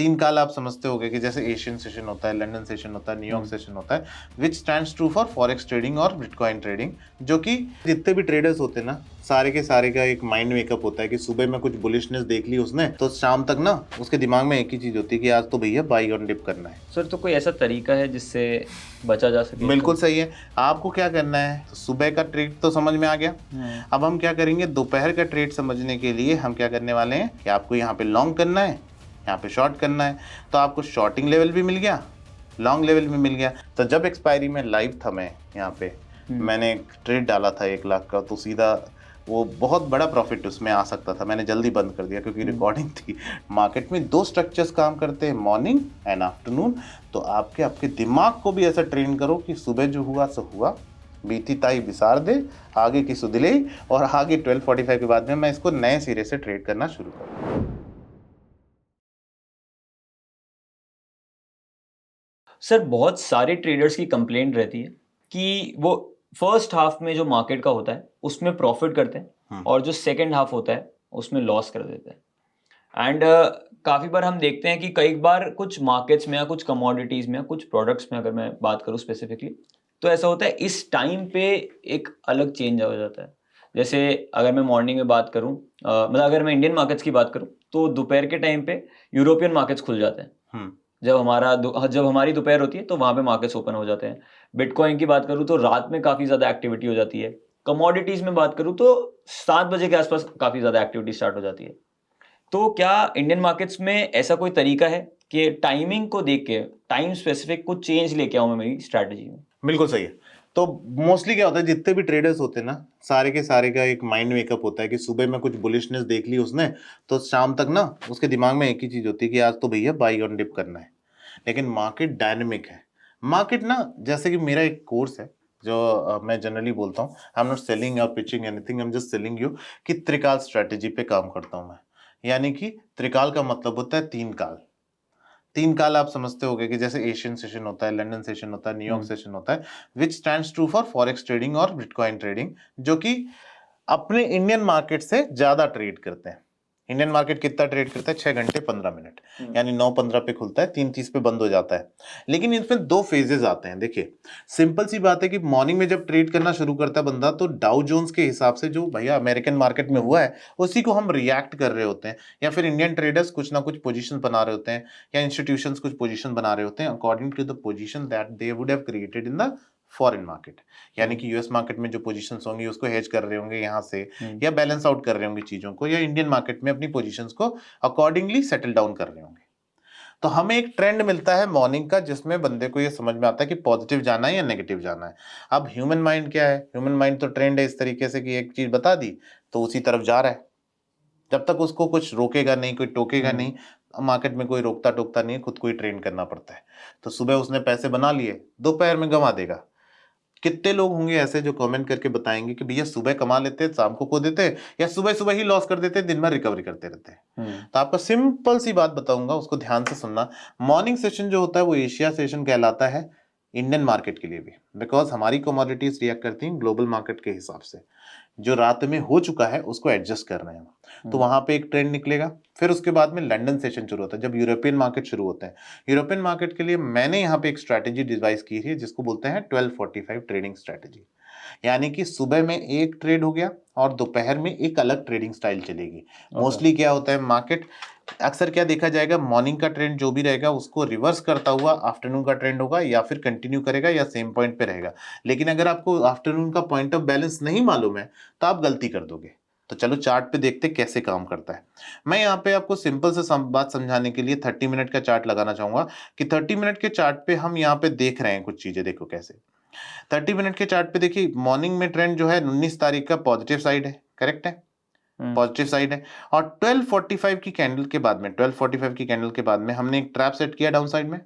तीन काल आप समझते होंगे कि जैसे एशियन सेशन होता है, लंदन सेशन होता है, न्यूयॉर्क सेशन होता है, विच stands true for forex trading और बिटकॉइन ट्रेडिंग, जो कि जितने भी ट्रेडर्स होते हैं ना, सारे के सारे का एक माइंड मेकअप होता है कि सुबह में कुछ बुलिशनेस देख ली उसने तो शाम तक ना उसके दिमाग में एक ही चीज होती है कि आज तो भैया बाई ऑन डिप करना है। सर तो कोई ऐसा तरीका है जिससे बचा जा सके? बिल्कुल सही है। आपको क्या करना है, सुबह का ट्रेड तो समझ में आ गया। अब हम क्या करेंगे, दोपहर का ट्रेड समझने के लिए हम क्या करने वाले हैं कि आपको यहाँ पे लॉन्ग करना है, यहाँ पे शॉर्ट करना है। तो आपको शॉर्टिंग लेवल भी मिल गया, लॉन्ग लेवल भी मिल गया। तो जब एक्सपायरी में लाइव था, मैं यहाँ पे मैंने एक ट्रेड डाला था 1 लाख का, तो सीधा वो बहुत बड़ा प्रॉफिट उसमें आ सकता था, मैंने जल्दी बंद कर दिया क्योंकि रिकॉर्डिंग थी। मार्केट में 2 स्ट्रक्चर्स काम करते हैं, मॉर्निंग एंड आफ्टरनून। तो आपके दिमाग को भी ऐसा ट्रेन करो कि सुबह जो हुआ सो हुआ, बीती ताई बिसार दे, आगे की सुदिले, और आगे 12:45 के बाद में मैं इसको नए सिरे से ट्रेड करना शुरू करूँ। सर बहुत सारे ट्रेडर्स की कंप्लेंट रहती है कि वो फर्स्ट हाफ में जो मार्केट का होता है उसमें प्रॉफिट करते हैं और जो सेकंड हाफ होता है उसमें लॉस कर देते हैं। एंड काफ़ी बार हम देखते हैं कि कई बार कुछ मार्केट्स में या कुछ कमोडिटीज़ में या कुछ प्रोडक्ट्स में, अगर मैं बात करूँ स्पेसिफिकली, तो ऐसा होता है इस टाइम पे एक अलग चेंज हो जाता है। जैसे अगर मैं मॉर्निंग में बात करूँ, मतलब अगर मैं इंडियन मार्केट्स की बात करूँ, तो दोपहर के टाइम पे यूरोपियन मार्केट्स खुल जाते हैं। जब हमारी दोपहर होती है तो वहाँ पे मार्केट्स ओपन हो जाते हैं। बिटकॉइन की बात करूँ तो रात में काफ़ी ज़्यादा एक्टिविटी हो जाती है। कमोडिटीज़ में बात करूँ तो 7 बजे के आसपास काफ़ी ज़्यादा एक्टिविटी स्टार्ट हो जाती है। तो क्या इंडियन मार्केट्स में ऐसा कोई तरीका है कि टाइमिंग को देख के टाइम स्पेसिफिक कुछ चेंज लेके आऊँ मैं मेरी स्ट्रैटेजी में? बिल्कुल सही है। तो मोस्टली क्या होता है, जितने भी ट्रेडर्स होते हैं ना, सारे के सारे का एक माइंड मेकअप होता है कि सुबह में कुछ बुलिशनेस देख ली उसने तो शाम तक ना उसके दिमाग में एक ही चीज होती है कि आज तो भैया बाई ऑन डिप करना है। लेकिन मार्केट डायनेमिक है। मार्केट ना, जैसे कि मेरा एक कोर्स है जो मैं जनरली बोलता हूँ, आई एम नॉट सेलिंग और pitching anything, I am just selling you, कि त्रिकाल स्ट्रेटेजी पे काम करता हूँ मैं। यानी कि त्रिकाल का मतलब होता है 3 काल। 3 काल आप समझते होंगे कि जैसे एशियन सेशन होता है, लंदन सेशन होता है, न्यूयॉर्क सेशन होता है, विच stands true for forex trading और बिटकॉइन ट्रेडिंग, जो कि अपने इंडियन मार्केट से ज्यादा ट्रेड करते हैं। इंडियन मार्केट कितना ट्रेड करता है? 6 घंटे 15 मिनट, यानी 9:15 पे खुलता है, 3:30 पे बंद हो जाता है। लेकिन इसमें 2 फेजेस आते हैं। देखिए, सिंपल सी बात है कि मॉर्निंग में जब ट्रेड करना शुरू करता है बंदा, तो डाउ जोन्स के हिसाब से जो भैया अमेरिकन मार्केट में हुआ है उसी को हम रिएक्ट कर रहे होते हैं, या फिर इंडियन ट्रेडर्स कुछ ना कुछ पोजीशन बना रहे होते हैं, या इंस्टीट्यूशंस कुछ पोजीशन बना रहे होते हैं according to the position that they would have created in the foreign market. यानी कि यूएस मार्केट में जो पोजीशंस होंगी उसको हेज कर रहे होंगे यहाँ से, या बैलेंस आउट कर रहे होंगे चीजों को, या इंडियन मार्केट में अपनी पोजीशंस को अकॉर्डिंगली सेटल डाउन कर रहे होंगे। तो हमें एक ट्रेंड मिलता है मॉर्निंग का, जिसमें बंदे को ये समझ में आता है कि पॉजिटिव जाना है या नेगेटिव जाना है। अब ह्यूमन माइंड क्या है, ह्यूमन माइंड तो ट्रेंड है इस तरीके से कि एक चीज बता दी तो उसी तरफ जा रहा है। जब तक उसको कुछ रोकेगा नहीं, कोई टोकेगा नहीं, मार्केट में कोई रोकता टोकता नहीं, खुद को ही ट्रेन करना पड़ता है। तो सुबह उसने पैसे बना लिए, दोपहर में गंवा देगा। कितने लोग होंगे ऐसे जो कमेंट करके बताएंगे कि भैया सुबह कमा लेते हैं, शाम को खो देते हैं, या सुबह सुबह ही लॉस कर देते हैं, दिन भर रिकवरी करते रहते हैं। तो आपको सिंपल सी बात बताऊंगा, उसको ध्यान से सुनना। मॉर्निंग सेशन जो होता है वो एशिया सेशन कहलाता है इंडियन मार्केट के लिए भी, बिकॉज हमारी कमोडिटीज रिएक्ट करती हैं ग्लोबल मार्केट के हिसाब से। जो रात में हो चुका है उसको एडजस्ट कर रहे हैं, तो वहां पे एक ट्रेंड निकलेगा। फिर उसके बाद में लंदन सेशन शुरू होता है, जब यूरोपियन मार्केट शुरू होते हैं। यूरोपियन मार्केट के लिए मैंने यहाँ पे एक स्ट्रैटेजी डिवाइस की है जिसको बोलते हैं 12:45 ट्रेडिंग स्ट्रैटेजी। यानी कि सुबह में एक ट्रेड हो गया और दोपहर में एक अलग ट्रेडिंग स्टाइल चलेगी। मोस्टली क्या होता है, मार्केट अक्सर क्या देखा जाएगा, मॉर्निंग का ट्रेंड जो भी रहेगा उसको रिवर्स करता हुआ आफ्टरनून का ट्रेंड होगा, या फिर कंटिन्यू करेगा या सेम पॉइंट पे रहेगा। लेकिन अगर आपको आफ्टरनून का पॉइंट ऑफ बैलेंस नहीं मालूम है तो आप गलती कर दोगे। तो चलो चार्ट पे देखते कैसे काम करता है। मैं यहाँ पे आपको सिंपल से बात समझाने के लिए 30 मिनट का चार्ट लगाना चाहूंगा कि 30 मिनट के चार्ट पे हम यहाँ पे देख रहे हैं कुछ चीजें। देखो कैसे 30 मिनट के चार्ट पे देखिए, मॉर्निंग में ट्रेंड जो है 19 तारीख का पॉजिटिव साइड है, करेक्ट है, पॉजिटिव साइड है। और 12:45 की कैंडल के बाद में 12:45 की कैंडल के बाद में हमने एक ट्रैप सेट किया डाउन साइड में।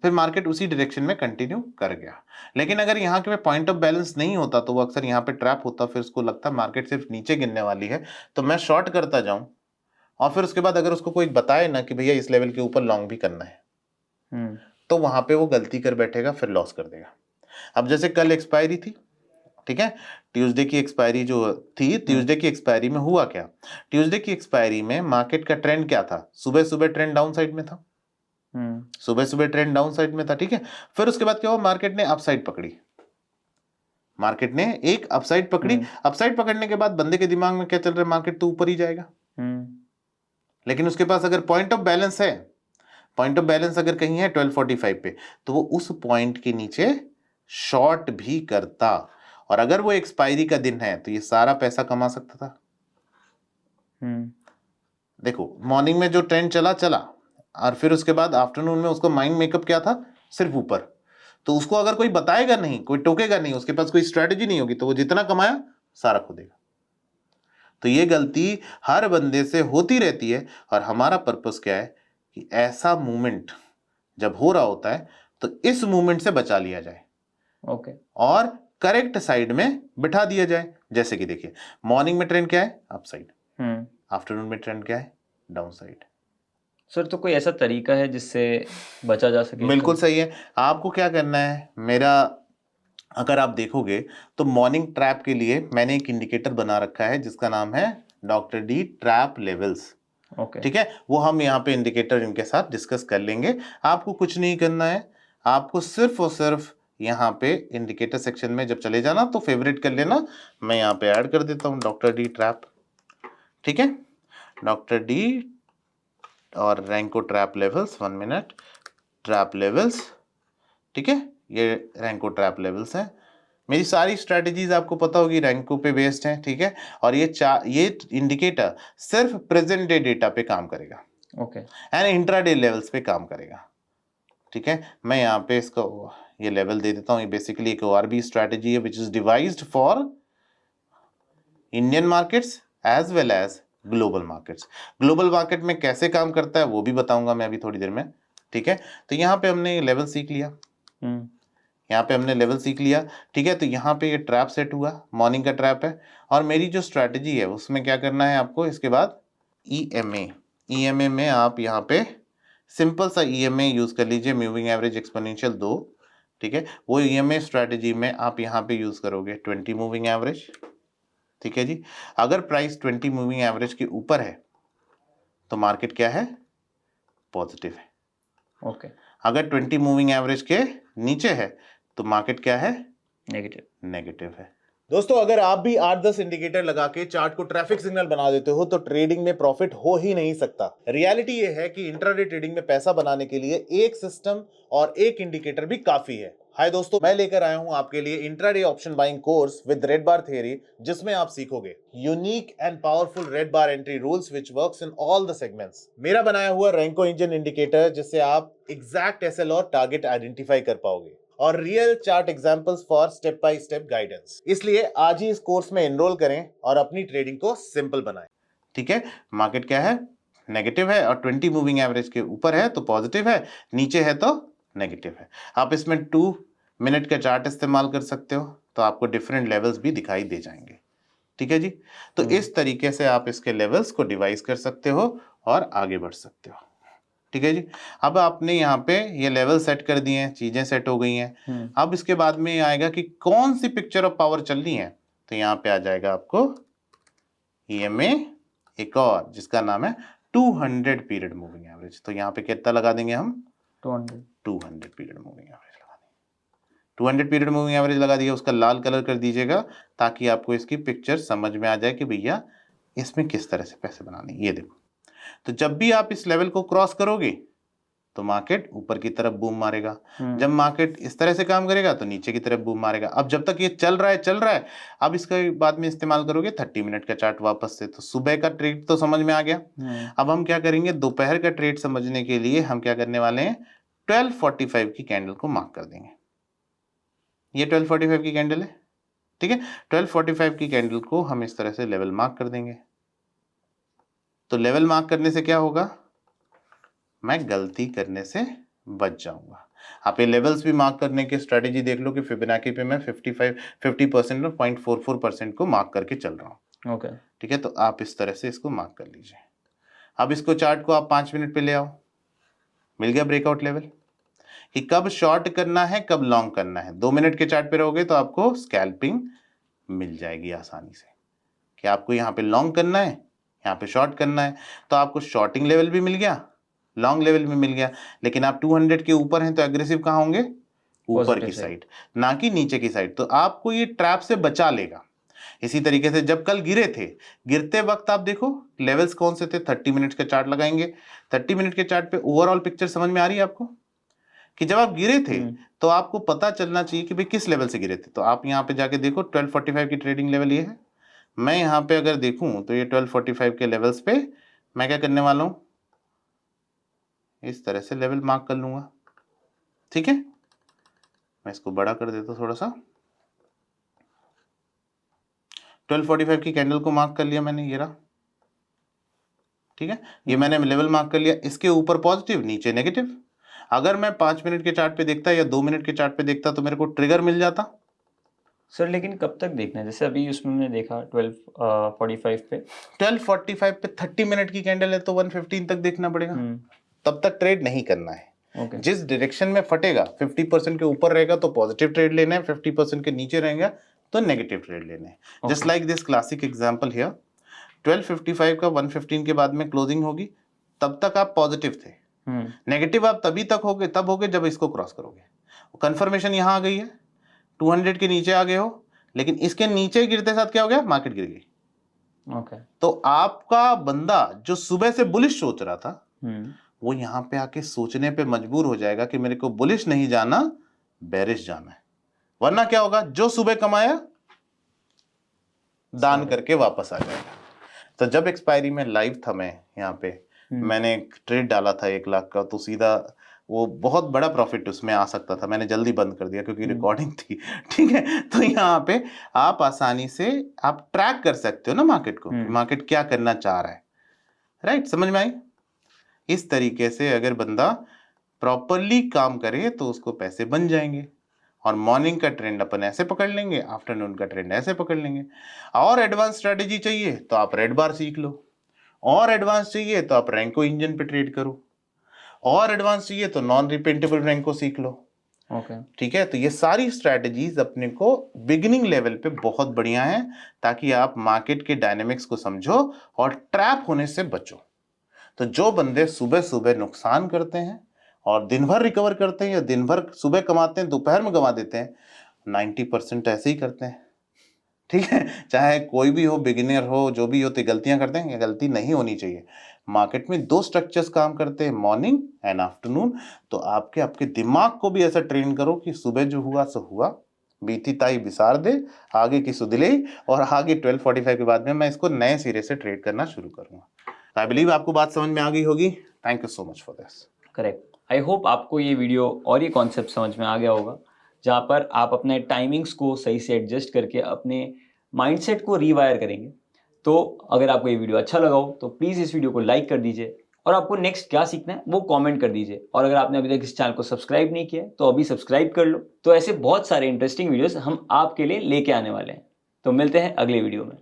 फिर मार्केट उसी डायरेक्शन में कंटिन्यू कर गया। लेकिन अगर यहाँ के पॉइंट ऑफ बैलेंस नहीं होता तो वो अक्सर यहाँ पे ट्रैप होता, फिर उसको लगता मार्केट सिर्फ नीचे गिरने वाली है तो मैं शॉर्ट करता जाऊं, और फिर उसके बाद अगर उसको कोई बताए ना कि भैया इस लेवल के ऊपर लॉन्ग भी करना है, तो वहां पे वो गलती कर बैठेगा, फिर लॉस कर देगा। अब जैसे कल एक्सपायरी थी, ठीक है। ट्यूसडे की एक्सपायरी जो थी, ट्यूसडे की एक्सपायरी में हुआ क्या, ट्यूसडे की एक्सपायरी में मार्केट का ट्रेंड क्या था, सुबह सुबह ट्रेंड डाउन साइड में था, सुबह सुबह ट्रेंड डाउन साइड में था, ठीक है। फिर उसके बाद क्या हुआ, मार्केट ने अपसाइड पकड़ी, मार्केट ने एक अपसाइड पकड़ी, अपसाइड पकड़ने के बाद बंदे के दिमाग में क्या चल रहा है, मार्केट तो ऊपर ही जाएगा, लेकिन उसके पास अगर पॉइंट ऑफ बैलेंस है, पॉइंट ऑफ बैलेंस अगर कहीं है 1245 पे, तो वो उस पॉइंट के नीचे शॉर्ट भी करता, और अगर वो एक्सपायरी का दिन है तो ये सारा पैसा कमा सकता था। देखो मॉर्निंग में जो ट्रेंड चला चला, और फिर उसके बाद आफ्टरनून में उसको माइंड मेकअप क्या था, सिर्फ ऊपर, तो उसको अगर कोई बताएगा नहीं, कोई टोकेगा नहीं, उसके पास कोई स्ट्रेटेजी नहीं होगी, तो वो जितना कमाया सारा खो देगा। तो ये गलती हर बंदे से होती रहती है, और हमारा पर्पस क्या है कि ऐसा मूवमेंट जब हो रहा होता है तो इस मूवमेंट से बचा लिया जाए, ओके, और करेक्ट साइड में बिठा दिया जाए। जैसे कि देखिए मॉर्निंग में ट्रेंड क्या है, अप साइड, आफ्टरनून में ट्रेंड क्या है, डाउन साइड। सर तो कोई ऐसा तरीका है जिससे बचा जा सके? बिल्कुल सही है। आपको क्या करना है, मेरा अगर आप देखोगे तो मॉर्निंग ट्रैप के लिए मैंने एक इंडिकेटर बना रखा है जिसका नाम है doctor D trap levels, okay, ठीक है। वो हम यहाँ पे इंडिकेटर इनके साथ डिस्कस कर लेंगे। आपको कुछ नहीं करना है, आपको सिर्फ और सिर्फ यहाँ पे इंडिकेटर सेक्शन में जब चले जाना तो फेवरेट कर लेना। मैं यहाँ पे ऐड कर देता हूँ डॉक्टर डी ट्रैप, ठीक है, डॉक्टर डी और रैंको trap levels, 1 minute, trap levels, ठीक है, ये रैंको ट्रैप लेवल्स हैं। मेरी सारी स्ट्रेटजीज आपको पता होगी रैंको पे बेस्ड हैं, ठीक है। और ये इंडिकेटर सिर्फ प्रेजेंट डे डेटा पे काम करेगा, ओके, एंड इंट्राडे लेवल्स पे काम करेगा, ठीक है। मैं यहाँ पे इसको ये लेवल दे देता हूँ। ये बेसिकली एक ORB स्ट्रेटजी है which is devised for Indian markets as well as global markets. Global market में कैसे काम करता है वो भी बताऊंगा मैं अभी थोड़ी देर में, ठीक है। तो यहाँ पे हमने लेवल सीख लिया, यहाँ पे हमने लेवल सीख लिया, ठीक है। तो यहाँ पे ये ट्रैप सेट हुआ, मॉर्निंग का ट्रैप है, और मेरी जो स्ट्रैटेजी है उसमें क्या करना है आपको, इसके बाद EMA में आप यहाँ पे सिंपल सा EMA यूज कर लीजिए, मूविंग एवरेज एक्सपोनेंशियल 2, ठीक है। वो EMA स्ट्रैटेजी में आप यहाँ पे यूज करोगे 20 मूविंग एवरेज, ठीक है जी। अगर प्राइस 20 मूविंग एवरेज के ऊपर है तो मार्केट क्या है, पॉजिटिव है, ओके, अगर 20 मूविंग एवरेज के नीचे है तो मार्केट क्या है, नेगेटिव है। दोस्तों अगर आप भी 8-10 इंडिकेटर लगा के चार्ट को ट्रैफिक सिग्नल बना देते हो तो ट्रेडिंग में प्रॉफिट हो ही नहीं सकता। रियलिटी ये है कि इंट्राडे ट्रेडिंग में पैसा बनाने के लिए एक सिस्टम और एक इंडिकेटर भी काफी है। हाय दोस्तों, मैं लेकर आया हूं आपके लिए intraday option buying course with red bar theory, जिसमें आप सीखोगे unique and powerful red bar entry rules which works in all the segments. मेरा बनाया हुआ रैंको इंजन इंडिकेटर जिससे आप एग्जैक्ट एसएल और टारगेट आइडेंटिफाई कर पाओगे, और real chart examples for step by step guidance. इसलिए आज ही इस कोर्स में एनरोल करें और अपनी ट्रेडिंग को सिंपल बनाएं, ठीक है। मार्केट क्या है, नेगेटिव है, और 20 मूविंग एवरेज के ऊपर है तो पॉजिटिव है, नीचे है तो नेगेटिव है। आप इसमें 2 मिनट का चार्ट इस्तेमाल कर सकते हो तो आपको डिफरेंट लेवल्स भी दिखाई दे जाएंगे, ठीक है जी। तो इस तरीके से आप इसके लेवल्स को डिवाइस कर सकते हो और आगे बढ़ सकते हो, ठीक है जी। अब आपने यहाँ पे ये लेवल सेट कर दिए हैं, चीजें सेट हो गई हैं। अब इसके बाद में आएगा कि कौन सी पिक्चर ऑफ पावर चलनी है, तो यहाँ पे आ जाएगा आपको EMA एक और जिसका नाम है 200 पीरियड मूविंग एवरेज। तो यहाँ पे कितना लगा देंगे हम, 200 पीरियड मूविंग एवरेज लगा देंगे। 200 पीरियड मूविंग एवरेज लगा दिया, उसका लाल कलर कर दीजिएगा ताकि आपको इसकी पिक्चर समझ में आ जाए कि भैया इसमें किस तरह से पैसे बनाने। ये देखो, तो जब भी आप इस लेवल को क्रॉस करोगे तो मार्केट ऊपर की तरफ बूम मारेगा, जब मार्केट इस तरह से काम करेगा तो नीचे की तरफ बूम मारेगा। अब जब तक ये चल रहा है, अब इसका बाद में इस्तेमाल करोगे 30 मिनट का चार्ट वापस से, तो सुबह का ट्रेड तो समझ में आ गया। अब हम क्या करेंगे, दोपहर का ट्रेड समझने के लिए हम क्या करने वाले हैं, 1245 की कैंडल को मार्क कर देंगे। ये 1245 की कैंडल है, ठीक है। 1245 की कैंडल को हम इस तरह से लेवल मार्क कर देंगे। तो लेवल मार्क करने से क्या होगा, मैं गलती करने से बच जाऊंगा। आप ये लेवल्स भी मार्क करने की स्ट्रेटेजी देख लो कि फिबोनाची पे मैं 50% और 0.44% को मार्क करके चल रहा हूँ, ओके, ठीक है। तो आप इस तरह से इसको मार्क कर लीजिए। अब इसको चार्ट को आप 5 मिनट पे ले आओ, मिल गया ब्रेकआउट लेवल कि कब शॉर्ट करना है कब लॉन्ग करना है। 2 मिनट के चार्ट पे रहोगे तो आपको स्कैल्पिंग मिल जाएगी आसानी से कि आपको यहाँ पे लॉन्ग करना है, यहाँ पे शॉर्ट करना है, तो आपको शॉर्टिंग लेवल भी मिल गया, लॉन्ग लेवल भी मिल गया। लेकिन आप 200 के ऊपर हैं तो एग्रेसिव कहाँ होंगे? ऊपर की साइड, ना कि नीचे की साइड। तो आपको ये ट्रैप से बचा लेगा। इसी तरीके से जब कल गिरे थे, गिरते वक्त आप देखो लेवल्स कौन से थे। 30 मिनट के चार्ट लगाएंगे, 30 मिनट के चार्ट पे ओवरऑल पिक्चर समझ में आ रही है आपको कि जब आप गिरे थे तो आपको पता चलना चाहिए कि भाई किस लेवल से गिरे थे। तो आप यहाँ पे जाके देखो 1245 की ट्रेडिंग लेवल ये है। मैं यहाँ पे अगर देखूं तो ये 1245 के लेवल्स पे मैं क्या करने वाला हूं, इस तरह से लेवल मार्क कर लूंगा। ठीक है, मैं इसको बड़ा कर देता हूं थोड़ा सा। 1245 की कैंडल को मार्क कर लिया मैंने, ये रहा। ठीक है, ये मैंने लेवल मार्क कर लिया। इसके ऊपर पॉजिटिव, नीचे नेगेटिव। अगर मैं 5 मिनट के चार्ट पे देखता या 2 मिनट के चार्ट पे देखता तो मेरे को ट्रिगर मिल जाता। सर लेकिन कब तक देखना है? जैसे अभी उसमें मैंने देखा 1245 पे, 1245 पे 30 मिनट की कैंडल है तो 115 तक देखना पड़ेगा। तब तक ट्रेड नहीं करना है। जिस डायरेक्शन में फटेगा 50% के ऊपर रहेगा तो पॉजिटिव ट्रेड लेना है, 50% के नीचे रहेगा तो नेगेटिव ट्रेड लेने हैं। Just like this classic example here, 1255 का 115 के बाद में क्लोजिंग होगी, तब तक आप पॉजिटिव थे। नेगेटिव आप तभी तक होगे, तब होगे जब इसको क्रॉस करोगे। कंफर्मेशन यहाँ आ गई है, 200 के नीचे आ गए हो, लेकिन इसके नीचे गिरते साथ क्या हो गया? मार्केट गिर गई। तो आपका बंदा जो सुबह से बुलिश सोच रहा था वो यहाँ पे आके सोचने पे मजबूर हो जाएगा कि मेरे को बुलिश नहीं जाना, बेरिश जाना है। वरना क्या होगा? जो सुबह कमाया दान करके वापस आ जाएगा। तो जब एक्सपायरी में लाइव था मैं यहाँ पे, मैंने एक ट्रेड डाला था 1 लाख का, तो सीधा वो बहुत बड़ा प्रॉफिट उसमें आ सकता था, मैंने जल्दी बंद कर दिया क्योंकि रिकॉर्डिंग थी। ठीक है, तो यहाँ पे आप आसानी से आप ट्रैक कर सकते हो ना मार्केट को, मार्केट क्या करना चाह रहा है। राइट, समझ में आई? इस तरीके से अगर बंदा प्रॉपरली काम करे तो उसको पैसे बन जाएंगे। और मॉर्निंग का ट्रेंड अपन ऐसे पकड़ लेंगे, आफ्टरनून का ट्रेंड ऐसे पकड़ लेंगे। और एडवांस स्ट्रेटेजी चाहिए तो आप रेड बार सीख लो, और एडवांस चाहिए तो आप रैंको इंजन पे ट्रेड करो, और एडवांस चाहिए तो नॉन रिपेंटेबल रैंको सीख लो। ठीक है, तो ये सारी स्ट्रेटेजीज अपने को बिगिनिंग लेवल पे बहुत बढ़िया है, ताकि आप मार्केट के डायनेमिक्स को समझो और ट्रैप होने से बचो। तो जो बंदे सुबह सुबह नुकसान करते हैं और दिन भर रिकवर करते हैं, या दिन भर सुबह कमाते हैं दोपहर में गंवा देते हैं, 90% ऐसे ही करते हैं। ठीक है, चाहे कोई भी हो, बिगिनर हो, जो भी हो, तो गलतियां करते हैं। ये गलती नहीं होनी चाहिए। मार्केट में 2 स्ट्रक्चर्स काम करते हैं, मॉर्निंग एंड आफ्टरनून। तो आपके दिमाग को भी ऐसा ट्रेन करो कि सुबह जो हुआ सो हुआ, बीती ताई बिसार दे, आगे की सुदिले, और आगे 1245 के बाद में मैं इसको नए सिरे से ट्रेड करना शुरू करूंगा। आई बिलीव आपको बात समझ में आ गई होगी। Thank you so much for this. Correct. I hope आपको ये वीडियो और ये कॉन्सेप्ट समझ में आ गया होगा, जहाँ पर आप अपने टाइमिंग्स को सही से एडजस्ट करके अपने माइंडसेट को रीवायर करेंगे। तो अगर आपको ये वीडियो अच्छा लगा हो तो प्लीज़ इस वीडियो को लाइक कर दीजिए, और आपको नेक्स्ट क्या सीखना है वो कमेंट कर दीजिए। और अगर आपने अभी तक इस चैनल को सब्सक्राइब नहीं किया है तो अभी सब्सक्राइब कर लो। तो ऐसे बहुत सारे इंटरेस्टिंग वीडियोस हम आपके लिए लेके आने वाले हैं। तो मिलते हैं अगले वीडियो में।